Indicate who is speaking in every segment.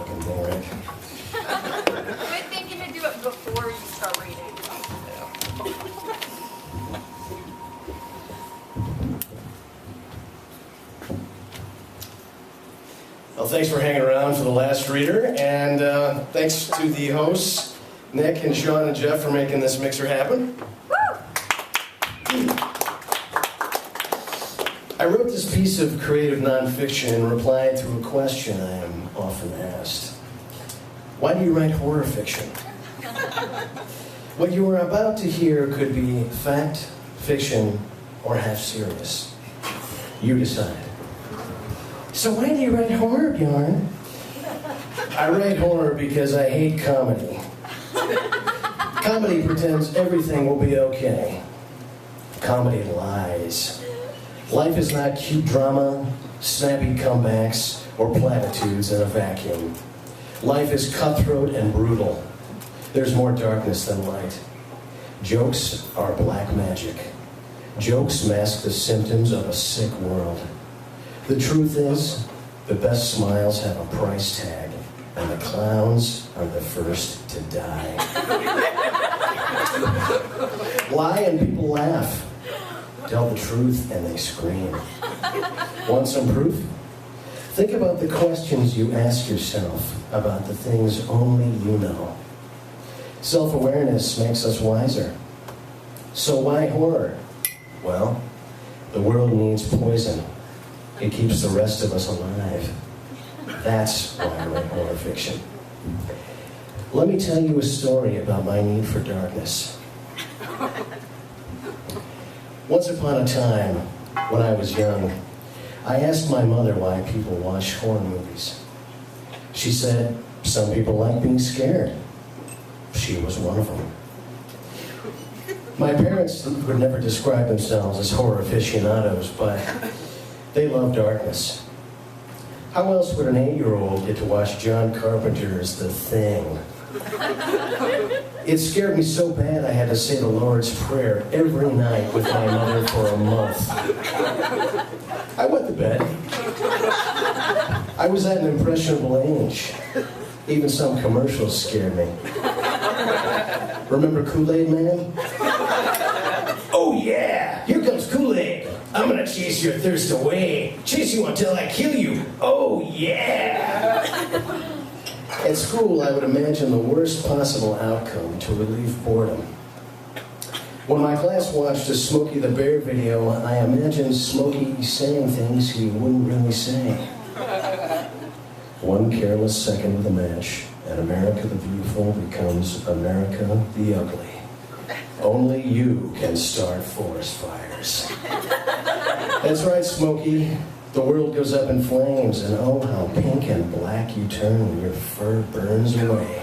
Speaker 1: looking thing, right?
Speaker 2: Good thinking to do it before you start reading.
Speaker 1: Well, thanks for hanging around for the last reader, and thanks to the hosts, Nick and Sean and Jeff, for making this mixer happen. I wrote this piece of creative nonfiction in reply to a question I am often asked. Why do you write horror fiction? What you are about to hear could be fact, fiction, or half serious. You decide. So why do you write horror, Bjorn? I write horror because I hate comedy. Comedy pretends everything will be okay. Comedy lies. Life is not cute drama, snappy comebacks, or platitudes in a vacuum. Life is cutthroat and brutal. There's more darkness than light. Jokes are black magic. Jokes mask the symptoms of a sick world. The truth is, the best smiles have a price tag, and the clowns are the first to die. Lie and people laugh. Tell the truth and they scream. Want some proof? Think about the questions you ask yourself about the things only you know. Self-awareness makes us wiser. So why horror? Well, the world needs poison. It keeps the rest of us alive. That's why I write horror fiction. Let me tell you a story about my need for darkness. Once upon a time, when I was young, I asked my mother why people watch horror movies. She said, some people like being scared. She was one of them. My parents would never describe themselves as horror aficionados, but they love darkness. How else would an 8-year-old get to watch John Carpenter's The Thing? It scared me so bad I had to say the Lord's Prayer every night with my mother for a month. I went to bed. I was at an impressionable age. Even some commercials scared me. Remember Kool-Aid Man? Oh yeah, here comes Kool-Aid. I'm gonna chase your thirst away. Chase you until I kill you. Oh yeah. At school, I would imagine the worst possible outcome to relieve boredom. When my class watched a Smokey the Bear video, I imagined Smokey saying things he wouldn't really say. One careless second of the match, and America the Beautiful becomes America the Ugly. Only you can start forest fires. That's right, Smokey. The world goes up in flames, and oh, how pink and black you turn when your fur burns away.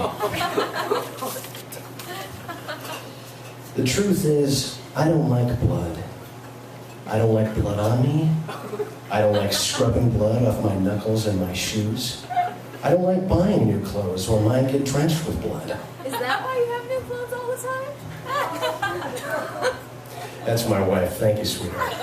Speaker 1: The truth is, I don't like blood. I don't like blood on me. I don't like scrubbing blood off my knuckles and my shoes. I don't like buying new clothes or mine get drenched with blood.
Speaker 2: Is that why you have new clothes all the time?
Speaker 1: That's my wife. Thank you, sweetheart.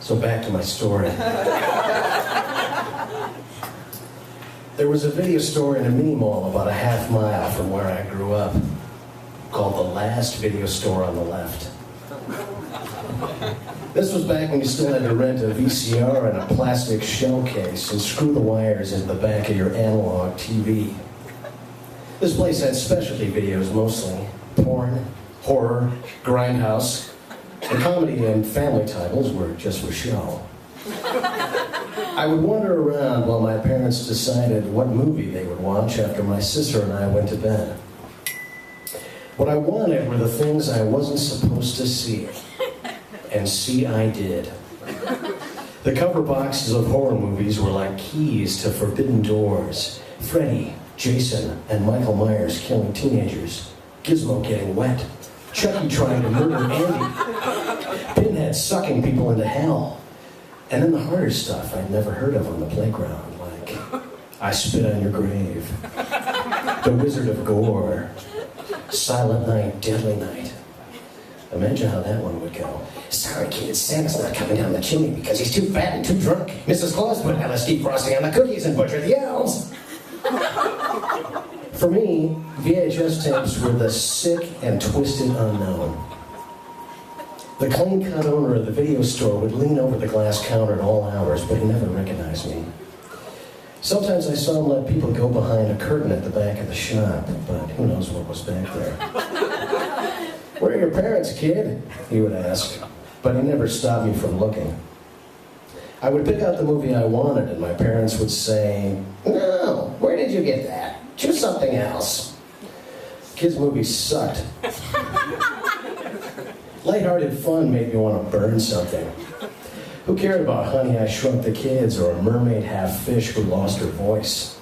Speaker 1: So back to my story. There was a video store in a mini mall about a half mile from where I grew up, called the last video store on the left. This was back when you still had to rent a VCR and a plastic shell case and screw the wires into the back of your analog TV. This place had specialty videos mostly. Porn, horror, grindhouse, and comedy and family titles were just for show. I would wander around while my parents decided what movie they would watch after my sister and I went to bed. What I wanted were the things I wasn't supposed to see. And see I did. The cover boxes of horror movies were like keys to forbidden doors. Freddy, Jason, and Michael Myers killing teenagers. Gizmo getting wet. Chucky trying to murder Andy. Pinhead sucking people into hell. And then the harder stuff I'd never heard of on the playground, like I Spit on Your Grave, The Wizard of Gore, Silent Night, Deadly Night. Imagine how that one would go. Sorry, kids, Santa's not coming down the chimney because he's too fat and too drunk. Mrs. Claus put LSD frosting on the cookies and butchered the elves. For me, VHS tapes were the sick and twisted unknown. The clean-cut owner of the video store would lean over the glass counter at all hours, but he never recognized me. Sometimes I saw him let people go behind a curtain at the back of the shop, but who knows what was back there. Where are your parents, kid? He would ask, but he never stopped me from looking. I would pick out the movie I wanted, and my parents would say, "No, where did you get that? Choose something else." Kids' movies sucked. Lighthearted fun made me want to burn something. Who cared about Honey, I Shrunk the Kids or a mermaid half-fish who lost her voice?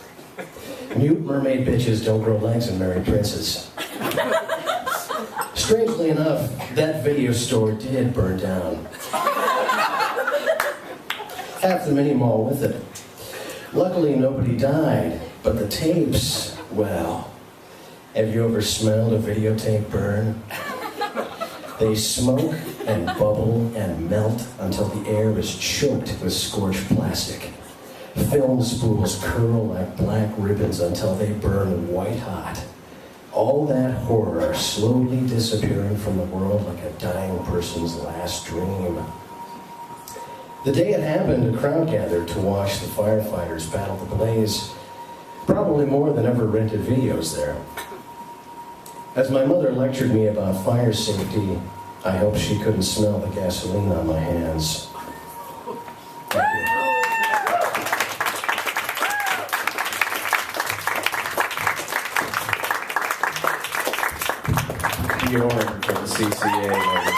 Speaker 1: Mute mermaid bitches don't grow legs and marry princes. Strangely enough, that video store did burn down. Half the mini mall with it. Luckily, nobody died, but the tapes, well, have you ever smelled a videotape burn? They smoke and bubble and melt until the air is choked with scorched plastic. Film spools curl like black ribbons until they burn white hot. All that horror slowly disappearing from the world like a dying person's last dream. The day it happened, a crowd gathered to watch the firefighters battle the blaze. Probably more than ever rented videos there. As my mother lectured me about fire safety, I hope she couldn't smell the gasoline on my hands. Thank you.
Speaker 3: Bjorn from the CCA.